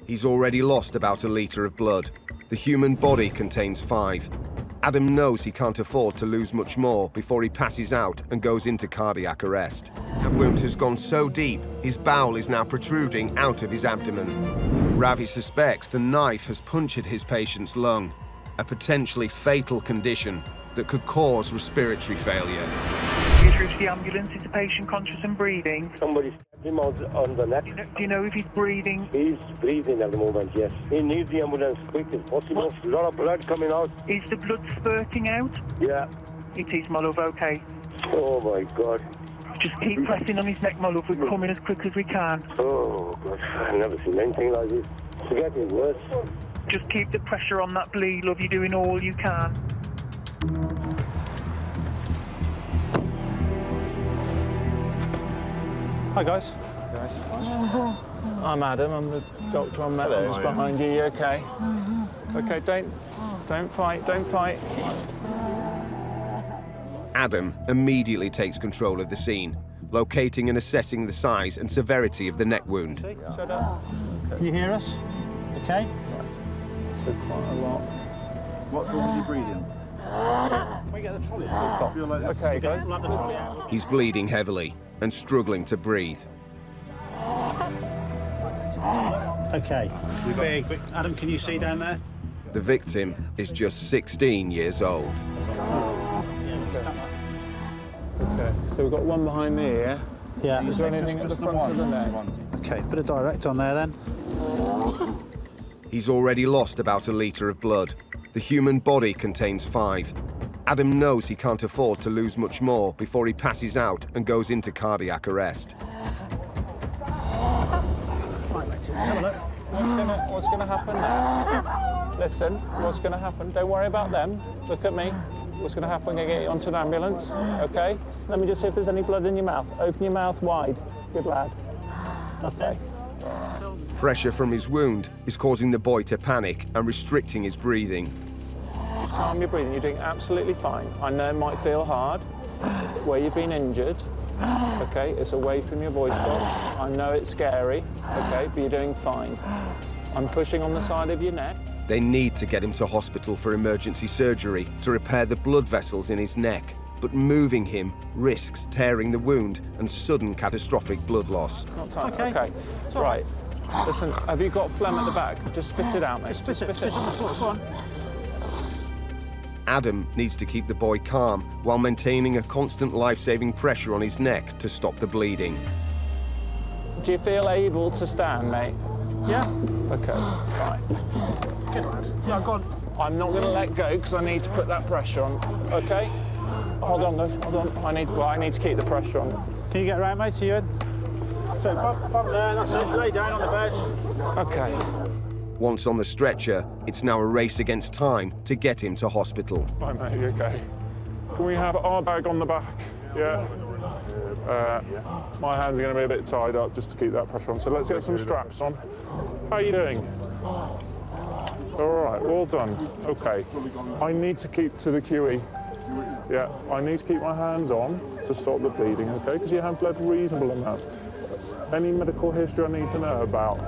He's already lost about a litre of blood. The human body contains 5. Adam knows he can't afford to lose much more before he passes out and goes into cardiac arrest. The wound has gone so deep, his bowel is now protruding out of his abdomen. Ravi suspects the knife has punctured his patient's lung, a potentially fatal condition that could cause respiratory failure. He's reached the ambulance. Is the patient conscious and breathing? Somebody stabbed him on the neck. Do you know if he's breathing? He's breathing at the moment, yes. He needs the ambulance quick as possible. A lot of blood coming out. Is the blood spurting out? Yeah. It is, my love, okay. Oh, my God. Just keep pressing on his neck, my love. We're coming as quick as we can. Oh, God. I've never seen anything like this. It's getting worse. Just keep the pressure on that bleed, love. You're doing all you can. Hi guys. I'm Adam. I'm the doctor on Mellow. Who's behind you? You okay? Okay. Don't fight. Don't fight. Adam immediately takes control of the scene, locating and assessing the size and severity of the neck wound. Shut up. Can you hear us? Okay. Right. So quite a lot. What's wrong with your breathing? Can we get the trolley? I feel like this. Okay, guys. We'll have the trolley out. He's bleeding heavily and struggling to breathe. Okay. Big. Adam, can you see down there? The victim is just 16 years old. Okay. So we've got one behind the ear. Yeah. Is there anything at the front of the neck? Okay, put a direct on there then. He's already lost about a litre of blood. The human body contains 5. Adam knows he can't afford to lose much more before he passes out and goes into cardiac arrest. Right, mate, have a look. What's gonna happen now? Listen, what's gonna happen? Don't worry about them. Look at me. What's gonna happen? I'm gonna get you onto an ambulance, okay? Let me just see if there's any blood in your mouth. Open your mouth wide. Good lad. Okay. Pressure from his wound is causing the boy to panic and restricting his breathing. Just calm your breathing. You're doing absolutely fine. I know it might feel hard where you've been injured. Okay, it's away from your voice box. I know it's scary, okay, but you're doing fine. I'm pushing on the side of your neck. They need to get him to hospital for emergency surgery to repair the blood vessels in his neck, but moving him risks tearing the wound and sudden catastrophic blood loss. Not time. Okay. Okay. Right. Listen, have you got phlegm at the back? Just spit it out, mate. Spit it on the floor, go on. Adam needs to keep the boy calm while maintaining a constant life-saving pressure on his neck to stop the bleeding. Do you feel able to stand, mate? Yeah. Okay, right. Good lad. Yeah, go on. I'm not going to let go because I need to put that pressure on, okay? Hold on, guys, hold on. I need to keep the pressure on. Can you get around, mate? Are you in? So, bump there, that's it. Lay down on the bed. Okay. Once on the stretcher, it's now a race against time to get him to hospital. Fine, mate, you okay? Can we have our bag on the back? Yeah. My hands are going to be a bit tied up just to keep that pressure on. So let's get some straps on. How are you doing? All right, well done. Okay. I need to keep to the QE. Yeah, I need to keep my hands on to stop the bleeding, okay? Because you have bled reasonable amount. Any medical history I need to know about?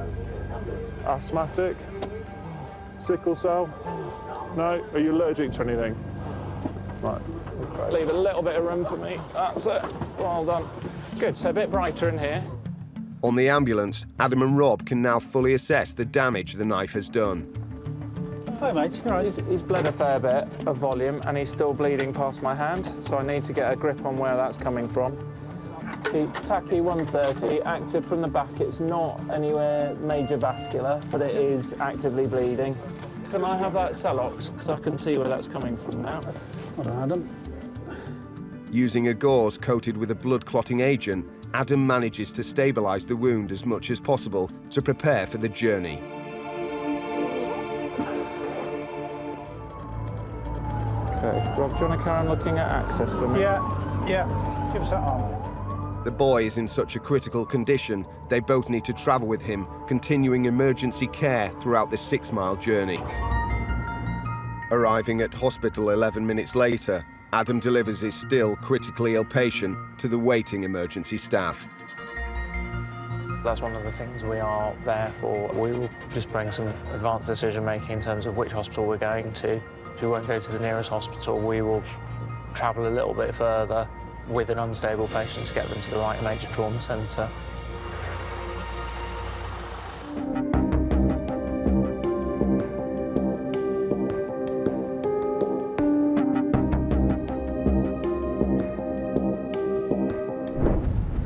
Asthmatic? Sickle cell? No? Are you allergic to anything? Right. Okay. Leave a little bit of room for me. That's it. Well done. Good, so a bit brighter in here. On the ambulance, Adam and Rob can now fully assess the damage the knife has done. Hi, mate. You're right. He's bled a fair bit of volume and he's still bleeding past my hand, so I need to get a grip on where that's coming from. The Tacky 130, active from the back. It's not anywhere major vascular, but it is actively bleeding. Can I have that Celox, because I can see where that's coming from now? Hold on, Adam. Using a gauze coated with a blood-clotting agent, Adam manages to stabilise the wound as much as possible to prepare for the journey. Okay, Rob, do you want to carry on looking at access for me? Yeah. Give us that arm. The boy is in such a critical condition, they both need to travel with him, continuing emergency care throughout the 6-mile journey. Arriving at hospital 11 minutes later, Adam delivers his still critically ill patient to the waiting emergency staff. That's one of the things we are there for. We will just bring some advanced decision-making in terms of which hospital we're going to. If we won't go to the nearest hospital, we will travel a little bit further with an unstable patient to get them to the right major trauma centre.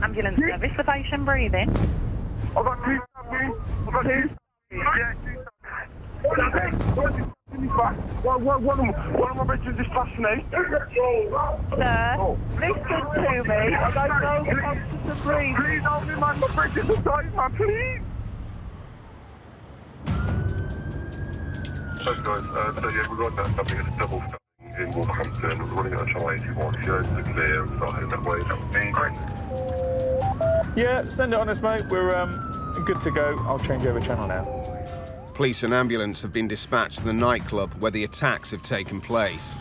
Ambulance service, the patient breathing. I've got two stabbing. I've got two. Yeah, two stabbing. One of my bitches just passed me. Sir, listen to me. I don't know how to breathe. Please help me, man. My bitches are dying, man. Please. Thanks, guys. So, yeah, we've got that stabbing at a double stabbing in Wolverhampton. We're running out of channel 81. If you guys are clear and start heading that way, that would be great. Yeah, send it on us, mate. We're good to go. I'll change over channel now. Police and ambulance have been dispatched to the nightclub where the attacks have taken place.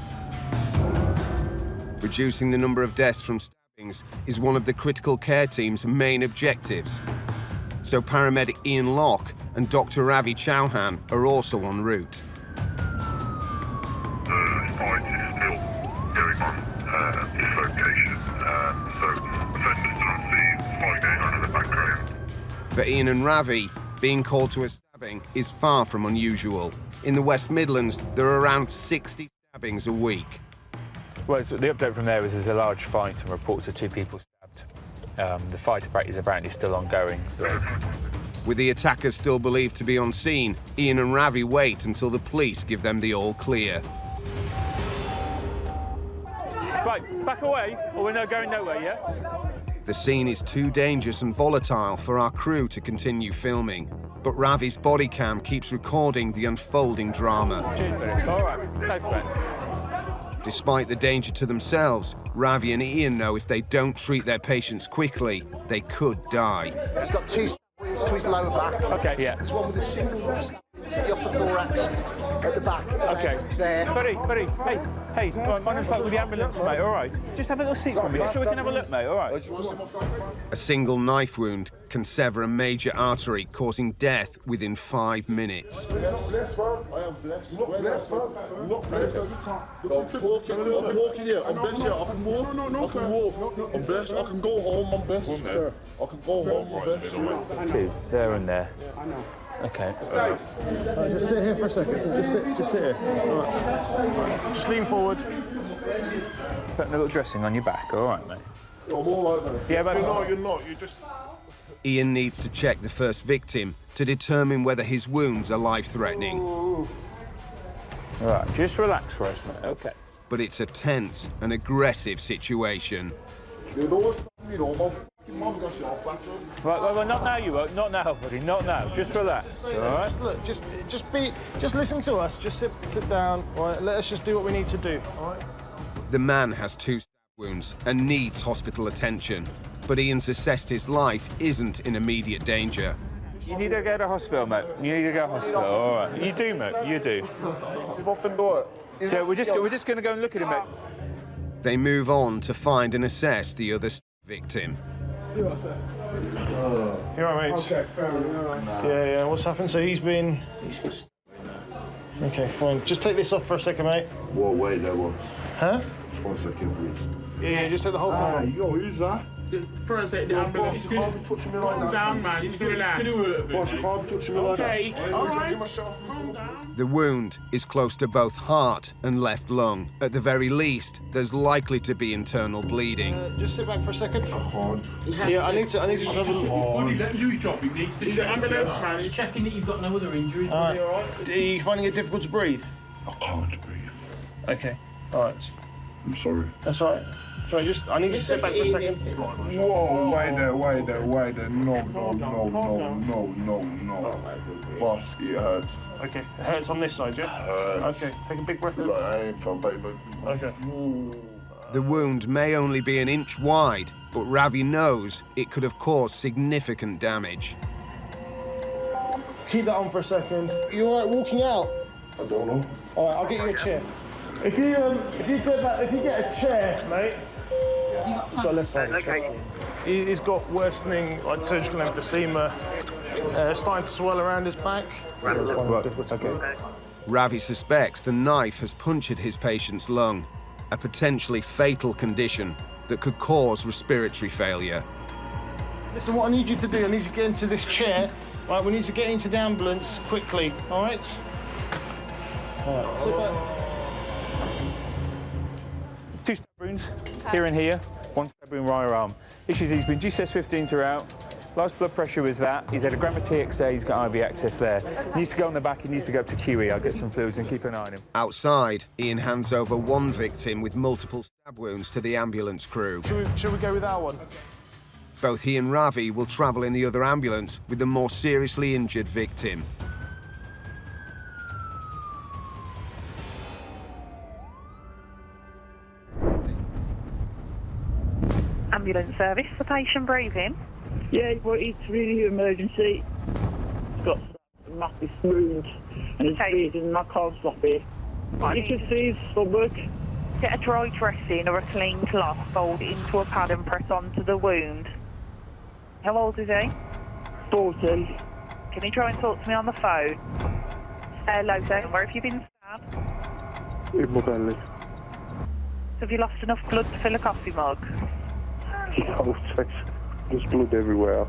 Reducing the number of deaths from stabbings is one of the critical care team's main objectives. So paramedic Ian Locke and Dr. Ravi Chauhan are also en route. The fight is still going on at this location. So offenders still on scene, fight going on in the background. For Ian and Ravi, being called to a stabbing is far from unusual. In the West Midlands, there are around 60 stabbings a week. Well, so the update from there is there's a large fight and reports of 2 people stabbed. The fight is apparently still ongoing. So. With the attackers still believed to be on scene, Ian and Ravi wait until the police give them the all clear. Right, back away, or we're not going nowhere, yeah? The scene is too dangerous and volatile for our crew to continue filming, but Ravi's body cam keeps recording the unfolding drama. Cheers, buddy. All right, thanks, mate. Despite the danger to themselves, Ravi and Ian know if they don't treat their patients quickly, they could die. He's got 2 wounds to his lower back. Okay, yeah. There's one with a single stab to the upper thorax at the back. Okay. There. Buddy, hey, my name's Pat with the ambulance, mate, all right? Just have a little seat for me, just so we can have a look, mate, all right? A single knife wound can sever a major artery, causing death within 5 minutes. I am blessed, man. I am blessed. Not blessed, man. Not blessed. I'm talking here. I'm blessed here. I can walk. I can walk. I'm blessed. I can go home. I'm blessed. Sir. I can go home. I'm blessed. 2, there and there. I know. Okay. Just sit here for a second. Just sit here. All right. Just lean forward. Putting a little dressing on your back, all right, mate? I'm all right, man. Yeah, but No, you're not. You're just... Ian needs to check the first victim to determine whether his wounds are life-threatening. All right, just relax for us, mate, okay. But it's a tense and aggressive situation. You know what's... You know, my fucking mum got shit off back there. Right, not now, you won't. Not now, buddy, not now. Just relax, all right? Just look, just listen to us. Just sit down, all right? Let us just do what we need to do, all right? The man has 2 stab wounds and needs hospital attention, but Ian's assessed his life isn't in immediate danger. You need to go to hospital, mate. You need to go to hospital, all right? You do, mate, you do. He's muffin door. Yeah, we're just going to go and look at him, mate. They move on to find and assess the other victim. You all right, mate? Okay, fair enough. Yeah. What's happened? So he's been... Okay, fine. Just take this off for a second, mate. Whoa, wait, there was. Huh? Just 1 second, please. Yeah, just take the whole thing off. Yo, who's that? First, the ambulance. You can't be touching me like Calm that. down, man. Just relax. Boss, you can't be touching me like that. Okay, all right. Calm down. The wound is close to both heart and left lung. At the very least, there's likely to be internal bleeding. Just sit back for a second. I can't. Yeah, I need to just have a look. Buddy, let him do his job. He needs to. He's an ambulance, man. He's checking that you've got no other injuries. All right. Are you finding it difficult to breathe? I can't breathe. Okay. All right. I'm sorry. That's all right. Sorry, I need you to sit back for a second. Whoa, wait there. No. Boss, it hurts. Okay. It hurts on this side, yeah? Hurts. Okay. Take a big breath in. Like, I ain't from baby. Okay. The wound may only be an inch wide, but Ravi knows it could have caused significant damage. Keep that on for a second. You all right walking out? I don't know. All right, I'll get you a chair. If you get a chair, mate. It's got a left side. Okay. He's got worsening, like surgical emphysema, starting to swell around his back. Okay. Ravi suspects the knife has punctured his patient's lung, a potentially fatal condition that could cause respiratory failure. Listen, what I need you to do, I need you to get into this chair. Right, we need to get into the ambulance quickly, all right? Sit back. 2 stab wounds, here and here, 1 stab wound right arm. Issues, he's been GCS15 throughout. Last blood pressure was that. He's had a gram of TXA, he's got IV access there. Needs to go on the back, he needs to go up to QE. I'll get some fluids and keep an eye on him. Outside, Ian hands over one victim with multiple stab wounds to the ambulance crew. Should we go with that one? Both he and Ravi will travel in the other ambulance with the more seriously injured victim. Ambulance service for patient breathing. Yeah, but it's really an emergency. He's got a massive wound and he's breathing and I can't stop it. You should see his stomach. Get a dry dressing or a clean cloth, fold it into a pad and press onto the wound. How old is he? 40. Can you try and talk to me on the phone? Hello, sir. Where have you been stabbed? In my belly. Have you lost enough blood to fill a coffee mug? Oh, there's blood everywhere.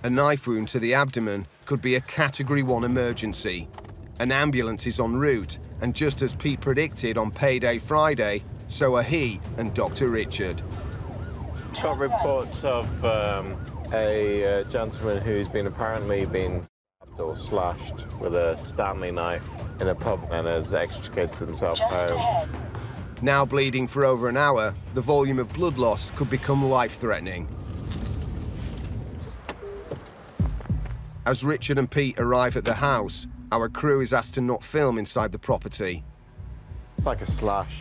A knife wound to the abdomen could be a Category 1 emergency. An ambulance is en route, and just as Pete predicted on Payday Friday, so are he and Dr. Richard. Got reports of a gentleman who's apparently been stabbed or slashed with a Stanley knife in a pub and has extricated himself home. Now bleeding for over an hour, the volume of blood loss could become life-threatening. As Richard and Pete arrive at the house, our crew is asked to not film inside the property. It's like a slash.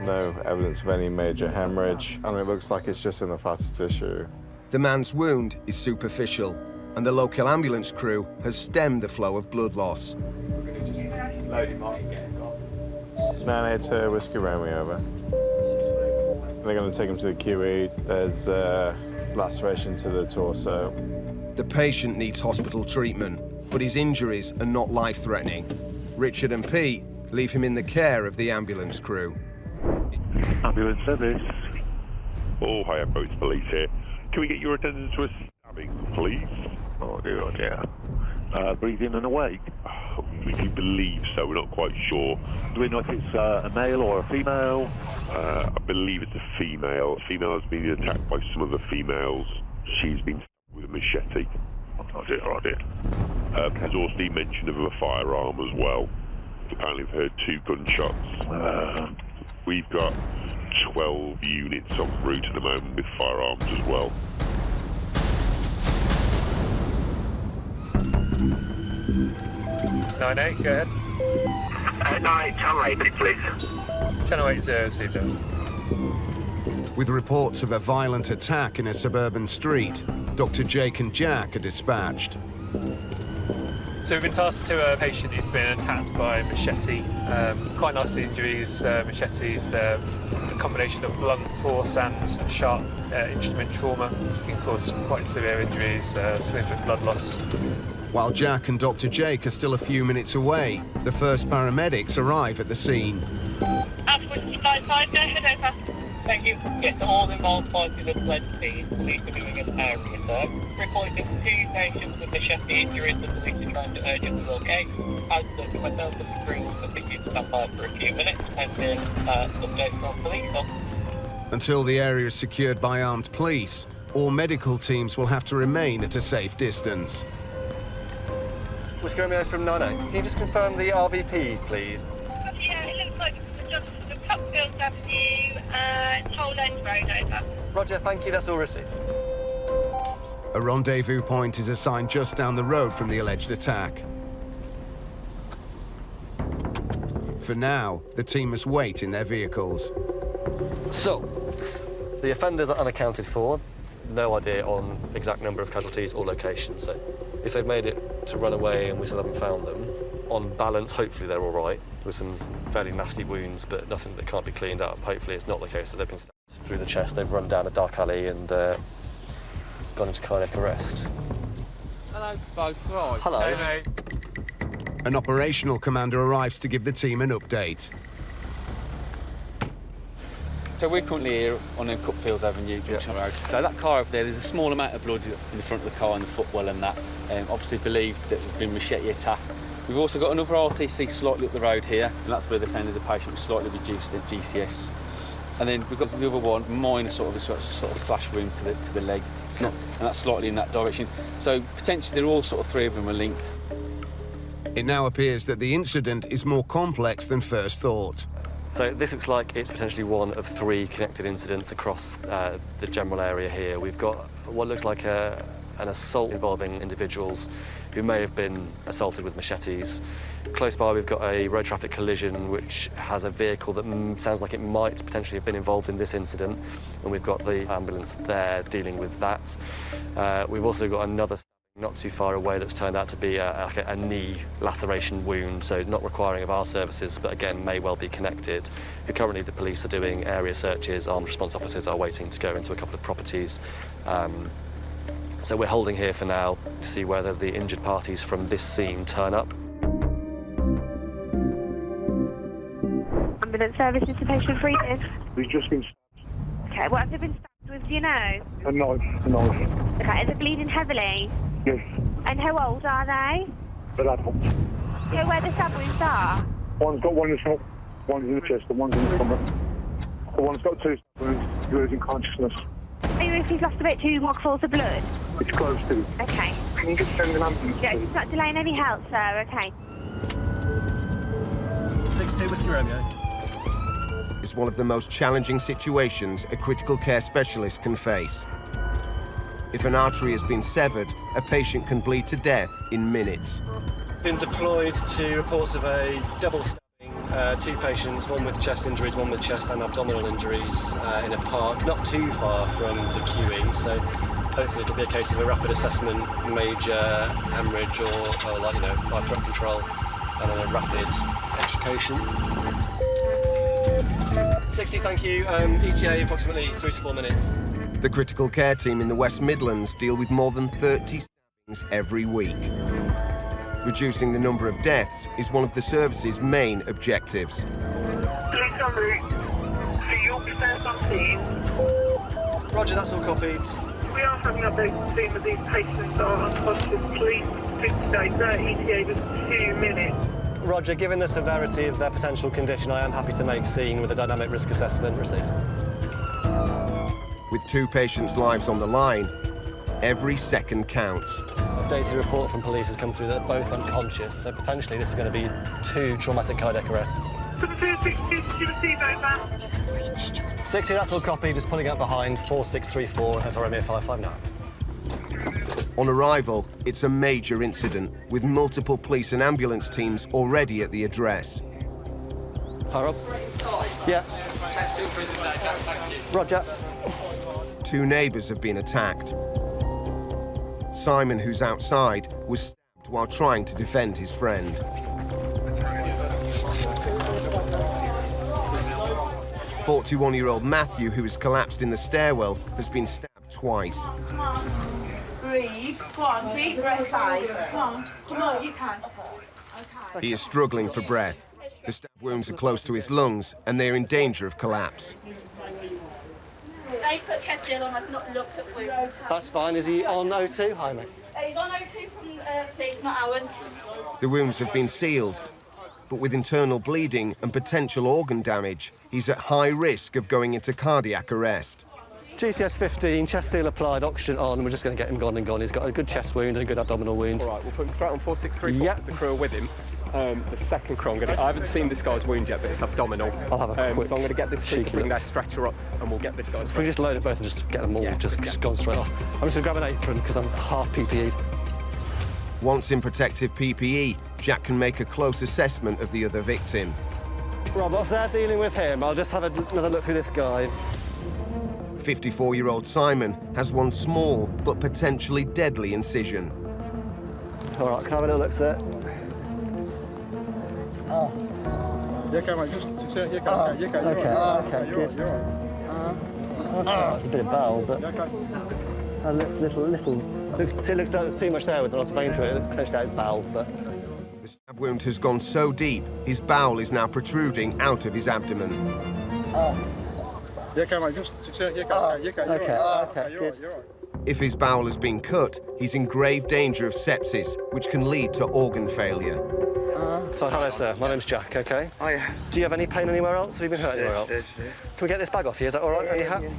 No evidence of any major hemorrhage, and it looks like it's just in the fatty tissue. The man's wound is superficial, and the local ambulance crew has stemmed the flow of blood loss. We're going to just load him up and get him gone. 982 Whiskey Romeo, over. They're going to take him to the QE. There's laceration to the torso. The patient needs hospital treatment, but his injuries are not life-threatening. Richard and Pete leave him in the care of the ambulance crew. Ambulance service. Oh, hi, Boats Police here. Can we get your attendance to a stabbing, please? Oh dear. Breathe in and awake. We do believe so, we're not quite sure. Do we know if it's a male or a female? I believe it's a female. A female has been attacked by some of the females. She's been stabbed with a machete. Oh dear. There's also been mention of a firearm as well. Apparently we've heard 2 gunshots. We've got 12 units en route at the moment with firearms as well. Nine eight, go ahead. 980, please. Channel 80, received out. With reports of a violent attack in a suburban street, Dr. Jake and Jack are dispatched. So we've been tasked to a patient who's been attacked by a machete. Quite nasty injuries, machetes. They're a combination of blunt force and sharp instrument trauma. Can cause quite severe injuries, significant blood loss. While Jack and Dr. Jake are still a few minutes away, the first paramedics arrive at the scene. Five, go ahead, over. Thank you. Get all involved parties of lead team. Police are doing an area search. Reporting 2 patients with machete injuries. The police are trying to urgently locate. As such, myself and the crew will continue to stand by for a few minutes pending updates from police. Until the area is secured by armed police, all medical teams will have to remain at a safe distance. Whiskey Romeo from 98. Can you just confirm the RVP, please? Yeah, it looks like it's the Topfield Avenue, Toll End Road, over. Roger, thank you, that's all received. A rendezvous point is assigned just down the road from the alleged attack. For now, the team must wait in their vehicles. So, the offenders are unaccounted for. No idea on exact number of casualties or locations. So, if they've made it to run away and we still haven't found them, On balance, hopefully they're all right, with some fairly nasty wounds, but nothing that can't be cleaned up. Hopefully it's not the case that they've been stabbed through the chest, they've run down a dark alley and gone into cardiac arrest. Hello, both. Right. Hello. Hey, mate. An operational commander arrives to give the team an update. So we're currently here on Cupfields Avenue, Junction Road. So that car over there, there's a small amount of blood in the front of the car and the footwell and that. Obviously believed that there's been machete attack. We've also got another RTC slightly up the road here, and that's where they're saying there's a patient with slightly reduced at GCS. And then we've got the other one, minor sort of slash wound to the leg, and that's slightly in that direction. So potentially they're all three of them are linked. It now appears that the incident is more complex than first thought. So this looks like it's potentially one of 3 connected incidents across the general area here. We've got what looks like an assault involving individuals who may have been assaulted with machetes. Close by we've got a road traffic collision which has a vehicle that sounds like it might potentially have been involved in this incident, and we've got the ambulance there dealing with that. We've also got another not too far away that's turned out to be a knee laceration wound, so not requiring of our services, but again may well be connected. Currently the police are doing area searches, armed response officers are waiting to go into a couple of properties. So we're holding here for now to see whether the injured parties from this scene turn up. Ambulance services to patient freedom. We've just been stabbed. Okay, what have they been stabbed with, do you know? A knife. Okay, are they bleeding heavily? Yes. And how old are they? They're adults. Do you know where the stab wounds are? One's got one in the stomach, one's in the chest, and one's in the stomach. The one's got 2 stab wounds, losing consciousness. Are you if he's lost about 2 mugfuls of blood? It's close to. Okay. Can you just send an ambulance? Yeah, it's not delaying any help, sir, okay. 62 Whiskey Romeo. Is one of the most challenging situations a critical care specialist can face. If an artery has been severed, a patient can bleed to death in minutes. Been deployed to reports of a double stabbing, 2 patients, one with chest injuries, one with chest and abdominal injuries in a park not too far from the QE, so hopefully it'll be a case of a rapid assessment, major hemorrhage or life threat control, and then a rapid extrication. 60, thank you. ETA approximately 3 to 4 minutes. The critical care team in the West Midlands deal with more than 30 stabbings every week. Reducing the number of deaths is one of the service's main objectives. Police en route. So you'll be first on scene. Roger, that's all copied. We are having updates to see that these patients are unconscious. Police state their ETA was 2 minutes. Roger, given the severity of their potential condition, I am happy to make scene with a dynamic risk assessment received. With 2 patients' lives on the line, every second counts. Updated report from police has come through that they're both unconscious, so potentially this is going to be 2 traumatic cardiac arrests. So the first 62, did you receive over? 60, that's all copied, just pulling up behind 4634, that's Romeo 559. On arrival, it's a major incident, with multiple police and ambulance teams already at the address. Hi, Rob. Yeah. Roger. 2 neighbours have been attacked. Simon, who's outside, was stabbed while trying to defend his friend. 41-year-old Matthew, who has collapsed in the stairwell, has been stabbed twice. Come on. Breathe. Come on, deep breath in. Come on, you can. Okay. He is struggling for breath. The stab wounds are close to his lungs, and they are in danger of collapse. They put chest on, I've not looked at wounds. That's fine. Is he on O2? Hi, mate. He's on O2 from police, not ours. The wounds have been sealed, but with internal bleeding and potential organ damage, he's at high risk of going into cardiac arrest. GCS 15, chest seal applied, oxygen on. We're just going to get him gone and gone. He's got a good chest wound and a good abdominal wound. All right, we'll put him straight on 4634 because the crew are with him. The second crew, I haven't seen this guy's wound yet, but it's abdominal. I'll have a quick so I'm going to get this crew to bring their stretcher up and we'll get this guy's. If we just load it both and just get them all just gone straight off. I'm just going to grab an apron because I'm half PPE'd. Once in protective PPE, Jack can make a close assessment of the other victim. Rob, whilst they're dealing with him, I'll just have another look through this guy. 54-year-old Simon has one small but potentially deadly incision. All right, can I have a little look, sir? You okay, mate? Just you okay? You okay? Okay, good. You're all right. It's a bit of bowel, but looks little. Looks like there's too much there with lots of vein to it. It potentially out bowel, but. The stab wound has gone so deep, his bowel is now protruding out of his abdomen. You okay, mate? Just you okay? You okay? Okay, You're good. all right. If his bowel has been cut, he's in grave danger of sepsis, which can lead to organ failure. So, hello, sir. My name's Jack, okay? Oh, yeah. Do you have any pain anywhere else? Have you been hurt anywhere else? Can we get this bag off you? Is that all right? Are you happy?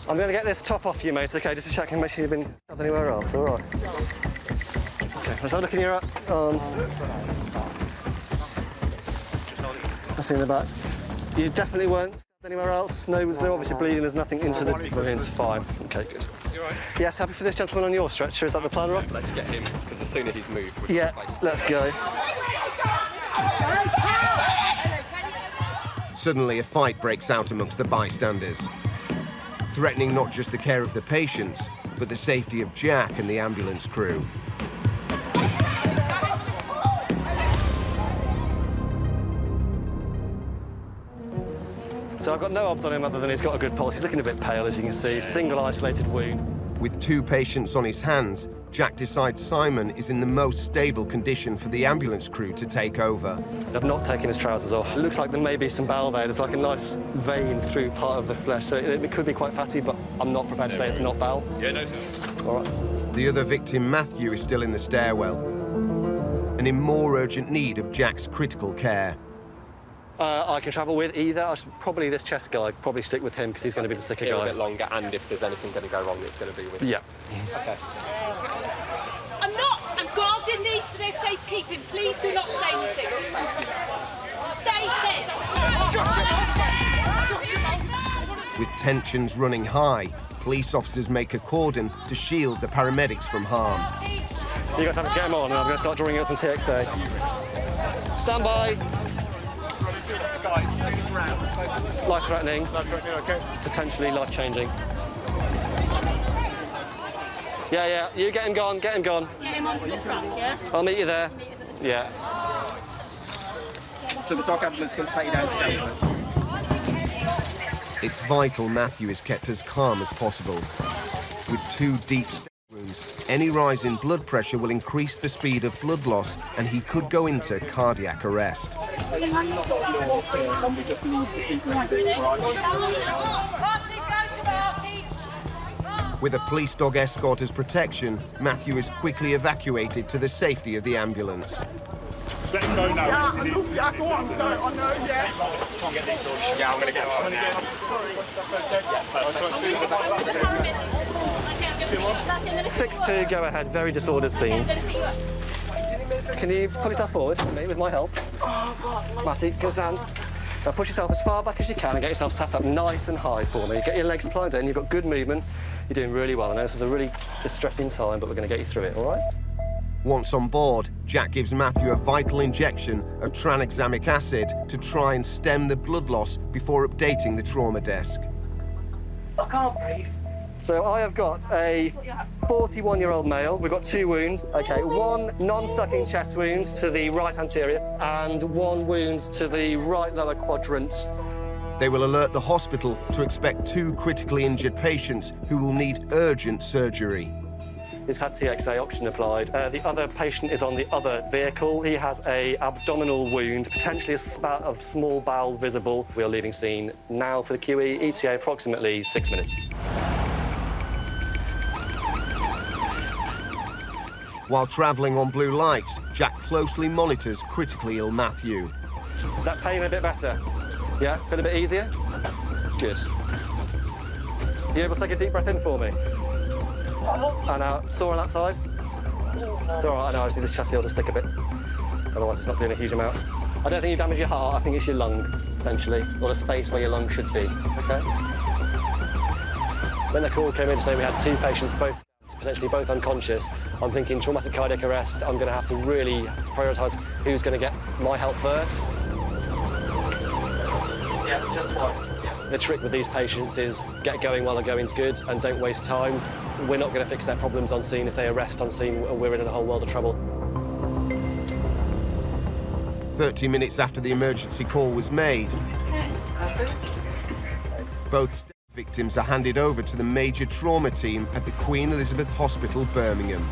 I'm going to get this top off you, mate, okay? Just to check and make sure you've been stabbed anywhere else, all right? Okay, let's have a look in your arms. Nothing in the back. You definitely weren't stabbed anywhere else? No, there's no obviously bleeding, there's nothing into the wounds. Fine. Okay, good. You all right? Yes, happy for this gentleman on your stretcher. Is that the plan, Rob? Let's get him, because the sooner he's moved... Yeah, let's go. Suddenly, a fight breaks out amongst the bystanders, threatening not just the care of the patients, but the safety of Jack and the ambulance crew. So I've got no obs on him other than he's got a good pulse. He's looking a bit pale, as you can see. Single isolated wound. With 2 patients on his hands, Jack decides Simon is in the most stable condition for the ambulance crew to take over. I've not taken his trousers off. It looks like there may be some bowel there. There's like a nice vein through part of the flesh, so it could be quite fatty, but I'm not prepared to say it's not bowel. Yeah, no, sir. All right. The other victim, Matthew, is still in the stairwell and in more urgent need of Jack's critical care. I can travel with either. Probably this chest guy, probably stick with him because he's going to be the sicker guy. A bit longer, and if there's anything going to go wrong, it's going to be with him. Yeah. Okay. I'm guarding these for their safekeeping. Please do not say anything. Stay there. With tensions running high, police officers make a cordon to shield the paramedics from harm. You guys have to get him on, and I'm going to start drawing out some TXA. Stand by. Life-threatening. Life-threatening, okay. Potentially life-changing. Yeah, you get him gone, get him gone. Get him onto the truck, yeah? I'll meet you there. Yeah. So the dog ambulance can take you down to the ambulance. It's vital Matthew is kept as calm as possible. With 2 deep stab wounds, any rise in blood pressure will increase the speed of blood loss, and he could go into cardiac arrest. With a police dog escort as protection, Matthew is quickly evacuated to the safety of the ambulance. Just let him go now. Yeah, I know, yeah. Try and get these doors. Yeah, I'm going to get him. Sorry. 6-2, go ahead, very disordered scene. Can you pull yourself forward, mate, with my help? Matty, give us a hand. Now push yourself as far back as you can and get yourself sat up nice and high for me. Get your legs planted in, you've got good movement. You're doing really well. I know this is a really distressing time, but we're going to get you through it, all right? Once on board, Jack gives Matthew a vital injection of tranexamic acid to try and stem the blood loss before updating the trauma desk. I can't breathe. So I have got a 41-year-old male. We've got 2 wounds. Okay, 1 non-sucking chest wound to the right anterior and 1 wound to the right lower quadrant. They will alert the hospital to expect 2 critically injured patients who will need urgent surgery. He's had TXA oxygen applied. The other patient is on the other vehicle. He has an abdominal wound, potentially a spat of small bowel visible. We are leaving scene now for the QE. ETA approximately 6 minutes. While travelling on blue light, Jack closely monitors critically ill Matthew. Is that pain a bit better? Yeah? Feel a bit easier? Good. You able to take a deep breath in for me? And now, sore on that side? It's all right, I know, I just need this chassis to stick a bit. Otherwise, it's not doing a huge amount. I don't think you damage your heart, I think it's your lung, potentially, or the space where your lung should be, okay? When the call came in to say we had 2 patients, potentially both unconscious, I'm thinking traumatic cardiac arrest. I'm going to have to really prioritise who's going to get my help first. Yeah, just twice. The trick with these patients is get going while the going's good and don't waste time. We're not going to fix their problems on scene. If they arrest on scene, we're in a whole world of trouble. 30 minutes after the emergency call was made, both victims are handed over to the major trauma team at the Queen Elizabeth Hospital, Birmingham.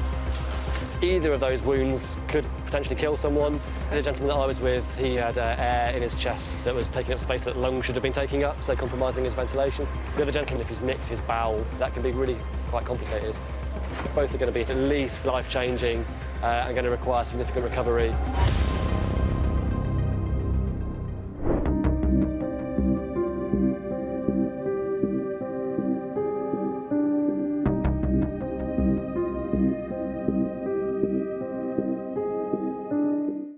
Either of those wounds could potentially kill someone. The gentleman that I was with, he had air in his chest that was taking up space that lungs should have been taking up, so compromising his ventilation. The other gentleman, if he's nicked his bowel, that can be really quite complicated. Both are going to be at least life-changing and going to require significant recovery.